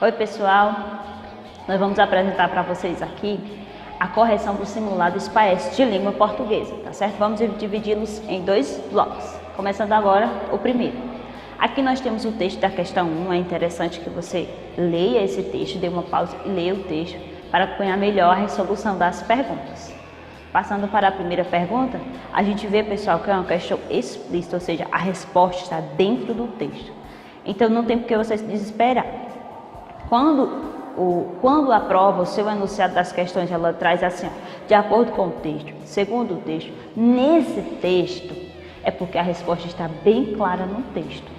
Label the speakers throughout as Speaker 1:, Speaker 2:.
Speaker 1: Oi pessoal, nós vamos apresentar para vocês aqui a correção do simulado SPAEST de língua portuguesa, tá certo? Vamos dividi-los em dois blocos, começando agora o primeiro. Aqui nós temos o texto da questão 1, é interessante que você leia esse texto, dê uma pausa e leia o texto para acompanhar melhor a resolução das perguntas. Passando para a primeira pergunta, a gente vê, pessoal, que é uma questão explícita, ou seja, a resposta está dentro do texto. Então não tem por que você se desesperar. Quando a prova, o seu enunciado das questões, ela traz assim, ó, de acordo com o texto, segundo o texto, nesse texto, é porque a resposta está bem clara no texto.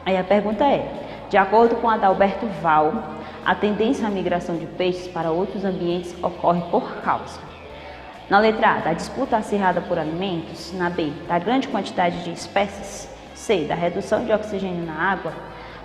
Speaker 1: Aí a pergunta é, de acordo com Adalberto Val, a tendência à migração de peixes para outros ambientes ocorre por causa. Na letra A, da disputa acirrada por alimentos. Na B, da grande quantidade de espécies. C, da redução de oxigênio na água.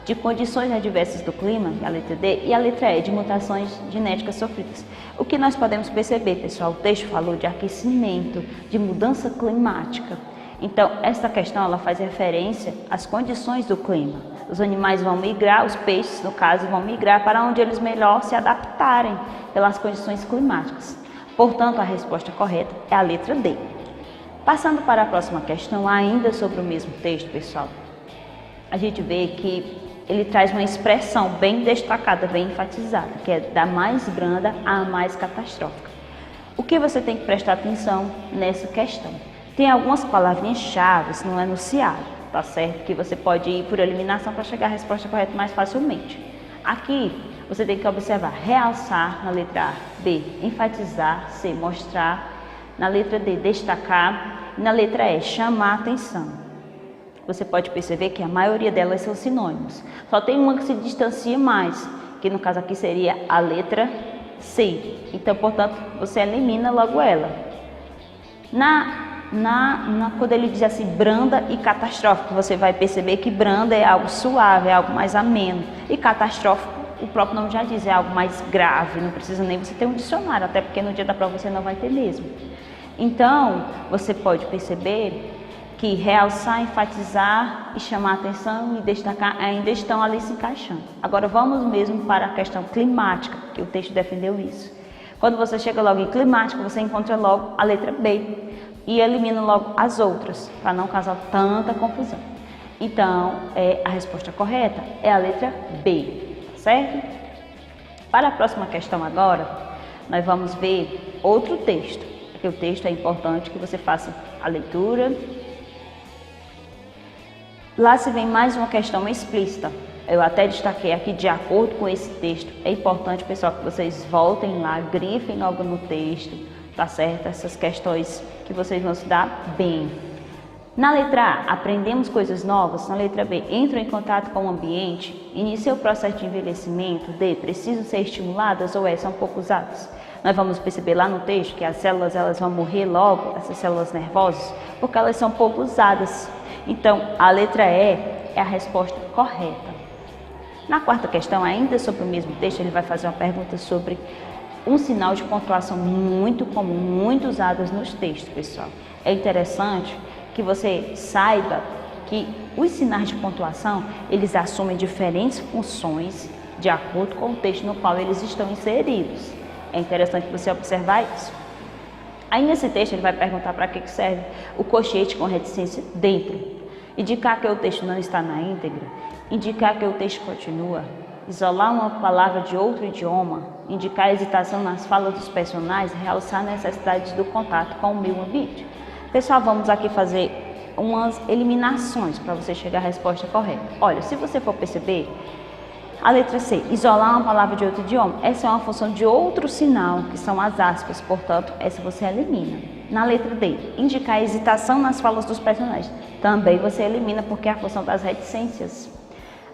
Speaker 1: De condições adversas do clima, a letra D, e a letra E, de mutações genéticas sofridas. O que nós podemos perceber, pessoal? O texto falou de aquecimento, de mudança climática. Então, essa questão ela faz referência às condições do clima. Os animais vão migrar, os peixes, no caso, vão migrar para onde eles melhor se adaptarem pelas condições climáticas. Portanto, a resposta correta é a letra D. Passando para a próxima questão, ainda sobre o mesmo texto, pessoal, a gente vê que ele traz uma expressão bem destacada, bem enfatizada, que é da mais branda à mais catastrófica. O que você tem que prestar atenção nessa questão? Tem algumas palavrinhas-chave no enunciado, tá certo? Que você pode ir por eliminação para chegar à resposta correta mais facilmente. Aqui, você tem que observar realçar na letra A, B, enfatizar, C, mostrar, na letra D, destacar, e na letra E, chamar a atenção. Você pode perceber que a maioria delas são sinônimos. Só tem uma que se distancia mais, que no caso aqui seria a letra C. Então, portanto, você elimina logo ela. Quando ele diz assim, branda e catastrófico, você vai perceber que branda é algo suave, é algo mais ameno. E catastrófico, o próprio nome já diz, é algo mais grave. Não precisa nem você ter um dicionário, até porque no dia da prova você não vai ter mesmo. Então, você pode perceber que realçar, enfatizar e chamar a atenção e destacar ainda estão ali se encaixando. Agora vamos mesmo para a questão climática, que o texto defendeu isso. Quando você chega logo em climática, você encontra logo a letra B e elimina logo as outras, para não causar tanta confusão. Então, a resposta correta é a letra B, certo? Para a próxima questão agora, nós vamos ver outro texto, porque o texto é importante que você faça a leitura. Lá se vem mais uma questão explícita. Eu até destaquei aqui, de acordo com esse texto. É importante, pessoal, que vocês voltem lá, grifem algo no texto, tá certo? Essas questões que vocês vão se dar bem. Na letra A, aprendemos coisas novas. Na letra B, entram em contato com o ambiente. Inicia o processo de envelhecimento. D, precisam ser estimuladas ou são pouco usadas. Nós vamos perceber lá no texto que as células elas vão morrer logo, essas células nervosas, porque elas são pouco usadas. Então, a letra E é a resposta correta. Na quarta questão, ainda sobre o mesmo texto, ele vai fazer uma pergunta sobre um sinal de pontuação muito comum, muito usado nos textos, pessoal. É interessante que você saiba que os sinais de pontuação, eles assumem diferentes funções de acordo com o texto no qual eles estão inseridos. É interessante você observar isso. Aí nesse texto ele vai perguntar para que serve o colchete com reticência dentro. Indicar que o texto não está na íntegra. Indicar que o texto continua. Isolar uma palavra de outro idioma. Indicar a hesitação nas falas dos personagens. Realçar a necessidade do contato com o meio ambiente. Pessoal, vamos aqui fazer umas eliminações para você chegar à resposta correta. Olha, se você for perceber, a letra C, isolar uma palavra de outro idioma, essa é uma função de outro sinal, que são as aspas, portanto, essa você elimina. Na letra D, indicar a hesitação nas falas dos personagens, também você elimina porque é a função das reticências.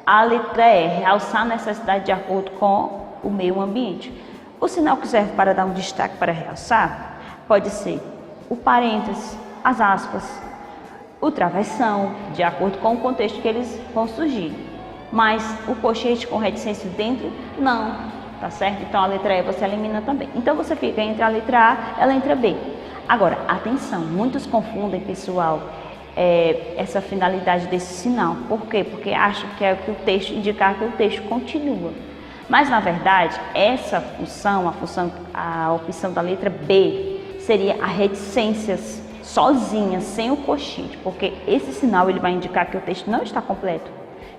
Speaker 1: A letra E, realçar a necessidade de acordo com o meio ambiente. O sinal que serve para dar um destaque para realçar pode ser o parênteses, as aspas, o travessão, de acordo com o contexto que eles vão surgir. Mas o colchete com reticência dentro, não, tá certo? Então a letra E você elimina também. Então você fica entre a letra A e a letra B. Agora, atenção, muitos confundem, pessoal, essa finalidade desse sinal. Por quê? Porque acham que é que o texto indicar que o texto continua. Mas na verdade, essa função, a opção da letra B, seria a reticências sozinha, sem o colchite, porque esse sinal ele vai indicar que o texto não está completo,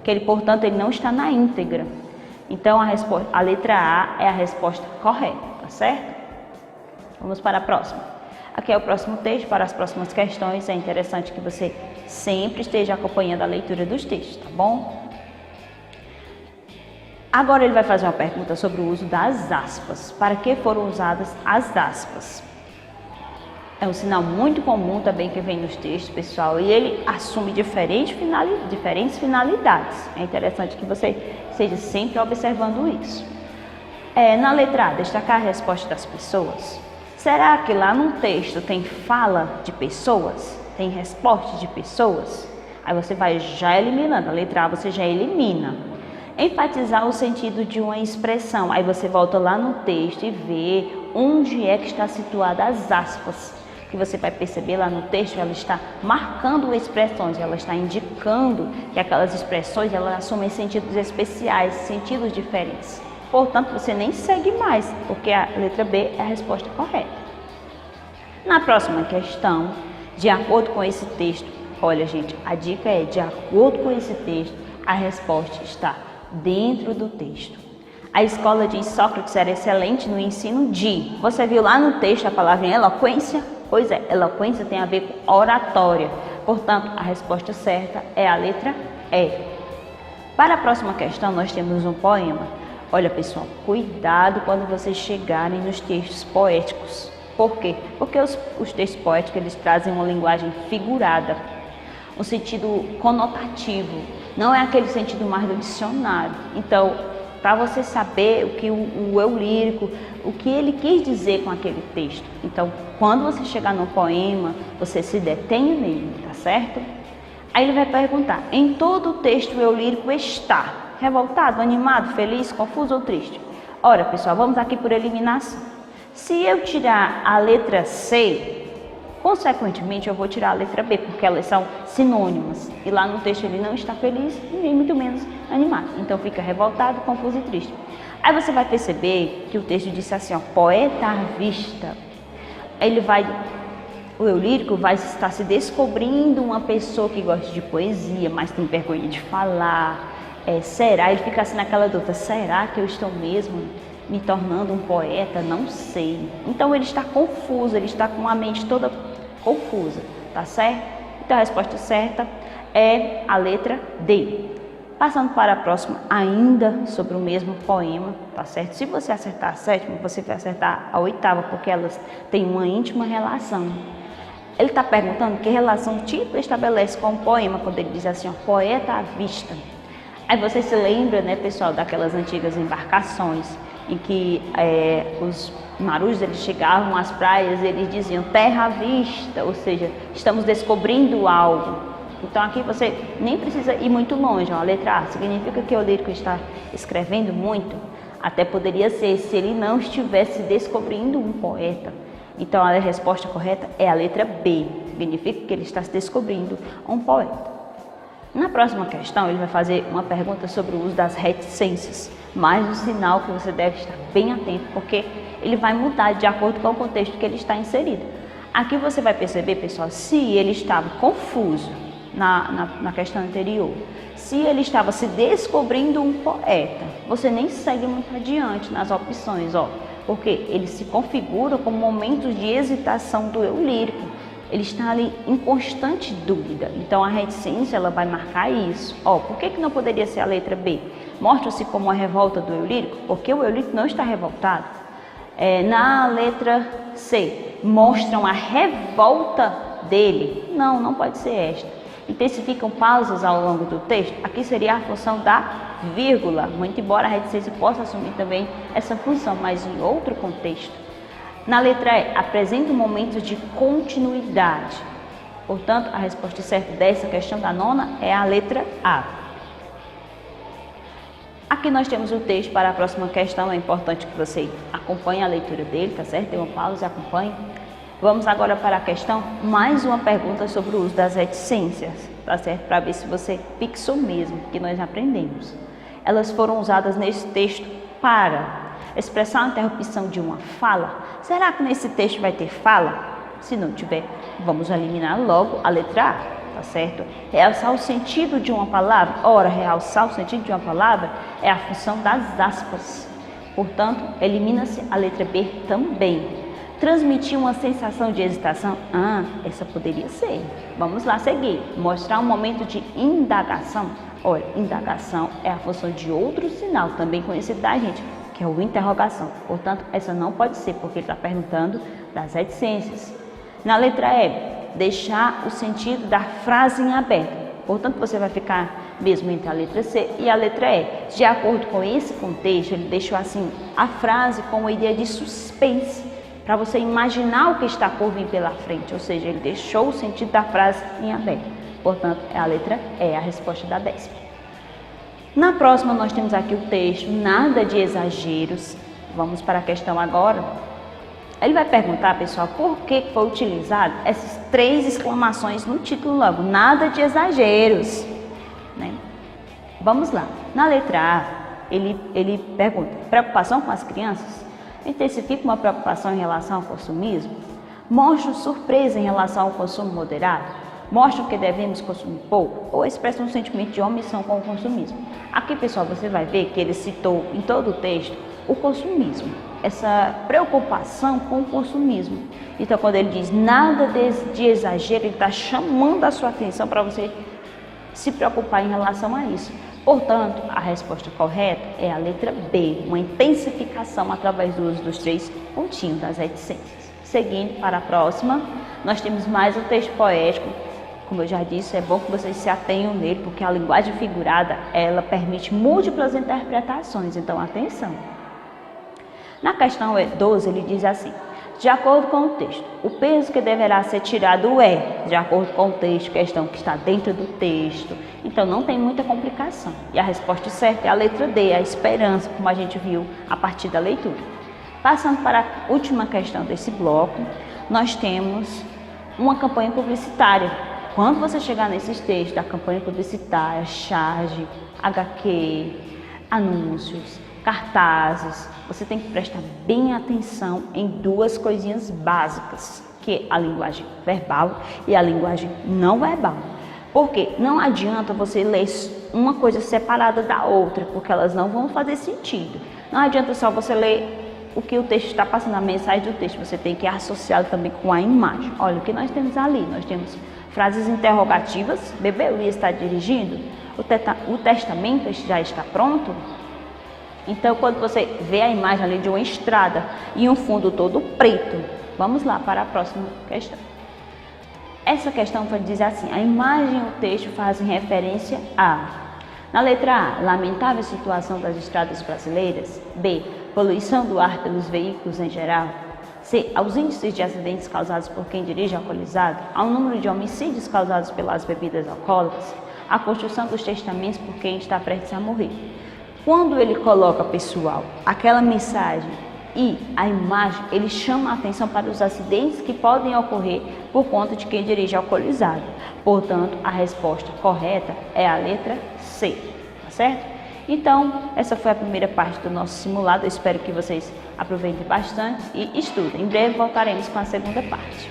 Speaker 1: que ele, portanto, ele não está na íntegra. Então a letra A é a resposta correta, tá certo? Vamos para a próxima. Aqui é o próximo texto. Para as próximas questões é interessante que você sempre esteja acompanhando a leitura dos textos, tá bom? Agora ele vai fazer uma pergunta sobre o uso das aspas. Para que foram usadas as aspas? É um sinal muito comum também que vem nos textos, pessoal, e ele assume diferentes finalidades. É interessante que você esteja sempre observando isso. Na letra A, destacar a resposta das pessoas. Será que lá no texto tem fala de pessoas? Tem resposta de pessoas? Aí você vai já eliminando. A letra A você já elimina. Enfatizar o sentido de uma expressão. Aí você volta lá no texto e vê onde é que está situada as aspas. Que você vai perceber lá no texto, ela está marcando expressões, ela está indicando que aquelas expressões elas assumem sentidos especiais, sentidos diferentes. Portanto, você nem segue mais, porque a letra B é a resposta correta. Na próxima questão, de acordo com esse texto, olha gente, a dica é de acordo com esse texto, a resposta está dentro do texto. A escola de Sócrates era excelente no ensino de... Você viu lá no texto a palavra eloquência? Pois é, eloquência tem a ver com oratória. Portanto, a resposta certa é a letra E. Para a próxima questão, nós temos um poema. Olha, pessoal, cuidado quando vocês chegarem nos textos poéticos. Por quê? Porque os textos poéticos eles trazem uma linguagem figurada, um sentido conotativo. Não é aquele sentido mais do dicionário. Então, para você saber o que o eu lírico, o que ele quis dizer com aquele texto. Então, quando você chegar no poema, você se detém nele, tá certo? Aí ele vai perguntar, em todo o texto o eu lírico está revoltado, animado, feliz, confuso ou triste? Ora, pessoal, vamos aqui por eliminação. Se eu tirar a letra C, consequentemente eu vou tirar a letra B, porque elas são sinônimas. E lá no texto ele não está feliz, nem muito menos animado. Então fica revoltado, confuso e triste. Aí você vai perceber que o texto disse assim, ó, poeta à vista. O eu lírico vai estar se descobrindo uma pessoa que gosta de poesia, mas tem vergonha de falar. Ele fica assim naquela dúvida, será que eu estou mesmo me tornando um poeta? Não sei. Então ele está confuso, ele está com a mente toda confusa, tá certo? Então a resposta certa é a letra D. Passando para a próxima, ainda sobre o mesmo poema, tá certo? Se você acertar a sétima, você vai acertar a oitava, porque elas têm uma íntima relação. Ele está perguntando que relação o título estabelece com o poema, quando ele diz assim, ó, poeta à vista. Aí você se lembra, né, pessoal, daquelas antigas embarcações em que os marujos eles chegavam às praias e eles diziam terra à vista, ou seja, estamos descobrindo algo. Então aqui você nem precisa ir muito longe, ó, a letra A significa que o lírico está escrevendo muito, até poderia ser se ele não estivesse descobrindo um poeta. Então a resposta correta é a letra B, significa que ele está se descobrindo um poeta. Na próxima questão, ele vai fazer uma pergunta sobre o uso das reticências, mais um sinal que você deve estar bem atento, porque ele vai mudar de acordo com o contexto que ele está inserido. Aqui você vai perceber, pessoal, se ele estava confuso na questão anterior, se ele estava se descobrindo um poeta, você nem segue muito adiante nas opções, ó, porque ele se configura como momentos de hesitação do eu lírico. Ele está ali em constante dúvida. Então a reticência ela vai marcar isso. Por que não poderia ser a letra B? Mostra-se como a revolta do eu lírico, porque o eu lírico não está revoltado. Na letra C, mostram a revolta dele. Não pode ser esta. Intensificam pausas ao longo do texto. Aqui seria a função da vírgula, muito embora a reticência possa assumir também essa função, mas em outro contexto. Na letra E, apresenta momentos de continuidade. Portanto, a resposta certa dessa questão da nona é a letra A. Aqui nós temos o texto para a próxima questão. É importante que você acompanhe a leitura dele, tá certo? Dê uma pausa e acompanhe. Vamos agora para a questão, mais uma pergunta sobre o uso das reticências, tá certo? Para ver se você fixou mesmo, que nós aprendemos. Elas foram usadas nesse texto para expressar a interrupção de uma fala. Será que nesse texto vai ter fala? Se não tiver, vamos eliminar logo a letra A, tá certo? Realçar o sentido de uma palavra. Ora, realçar o sentido de uma palavra é a função das aspas. Portanto, elimina-se a letra B também. Transmitir uma sensação de hesitação? Essa poderia ser. Vamos lá seguir. Mostrar um momento de indagação. Olha, indagação é a função de outro sinal, também conhecido da gente, que é o interrogação. Portanto, essa não pode ser, porque ele está perguntando das reticências. Na letra E, deixar o sentido da frase em aberto. Portanto, você vai ficar mesmo entre a letra C e a letra E. De acordo com esse contexto, ele deixou assim a frase com uma ideia de suspense, para você imaginar o que está por vir pela frente, ou seja, ele deixou o sentido da frase em aberto. Portanto, é a letra E, a resposta da 10ª. Na próxima, nós temos aqui o texto, nada de exageros. Vamos para a questão agora. Ele vai perguntar, pessoal, por que foi utilizado essas 3 exclamações no título logo, nada de exageros, né? Vamos lá. Na letra A, ele pergunta, preocupação com as crianças? Intensifica uma preocupação em relação ao consumismo? Mostra surpresa em relação ao consumo moderado? Mostra que devemos consumir pouco? Ou expressa um sentimento de omissão com o consumismo? Aqui, pessoal, você vai ver que ele citou em todo o texto o consumismo, essa preocupação com o consumismo. Então, quando ele diz nada de exagero, ele está chamando a sua atenção para você se preocupar em relação a isso. Portanto, a resposta correta é a letra B, uma intensificação através do uso dos 3 pontinhos das reticências. Seguindo para a próxima, nós temos mais um texto poético. Como eu já disse, é bom que vocês se atenham nele, porque a linguagem figurada, ela permite múltiplas interpretações, então atenção. Na questão 12, ele diz assim, de acordo com o texto, o peso que deverá ser tirado é, de acordo com o texto, questão que está dentro do texto. Então, não tem muita complicação. E a resposta certa é a letra D, a esperança, como a gente viu a partir da leitura. Passando para a última questão desse bloco, nós temos uma campanha publicitária. Quando você chegar nesses textos da campanha publicitária, charge, HQ, anúncios, cartazes, você tem que prestar bem atenção em 2 coisinhas básicas, que é a linguagem verbal e a linguagem não verbal. Porque não adianta você ler uma coisa separada da outra, porque elas não vão fazer sentido. Não adianta só você ler o que o texto está passando, a mensagem do texto, você tem que associá-lo também com a imagem. Olha o que nós temos ali, nós temos frases interrogativas, bebê Luiz está dirigindo, o testamento já está pronto. Então, quando você vê a imagem ali de uma estrada e um fundo todo preto, vamos lá para a próxima questão. Essa questão vai dizer assim, a imagem e o texto fazem referência a... Na letra A, lamentável situação das estradas brasileiras. B, poluição do ar pelos veículos em geral. C, aos índices de acidentes causados por quem dirige alcoolizado, ao número de homicídios causados pelas bebidas alcoólicas, a construção dos testamentos por quem está prestes a morrer. Quando ele coloca, pessoal, aquela mensagem e a imagem, ele chama a atenção para os acidentes que podem ocorrer por conta de quem dirige alcoolizado. Portanto, a resposta correta é a letra C, tá certo? Então, essa foi a primeira parte do nosso simulado. Eu espero que vocês aproveitem bastante e estudem. Em breve voltaremos com a segunda parte.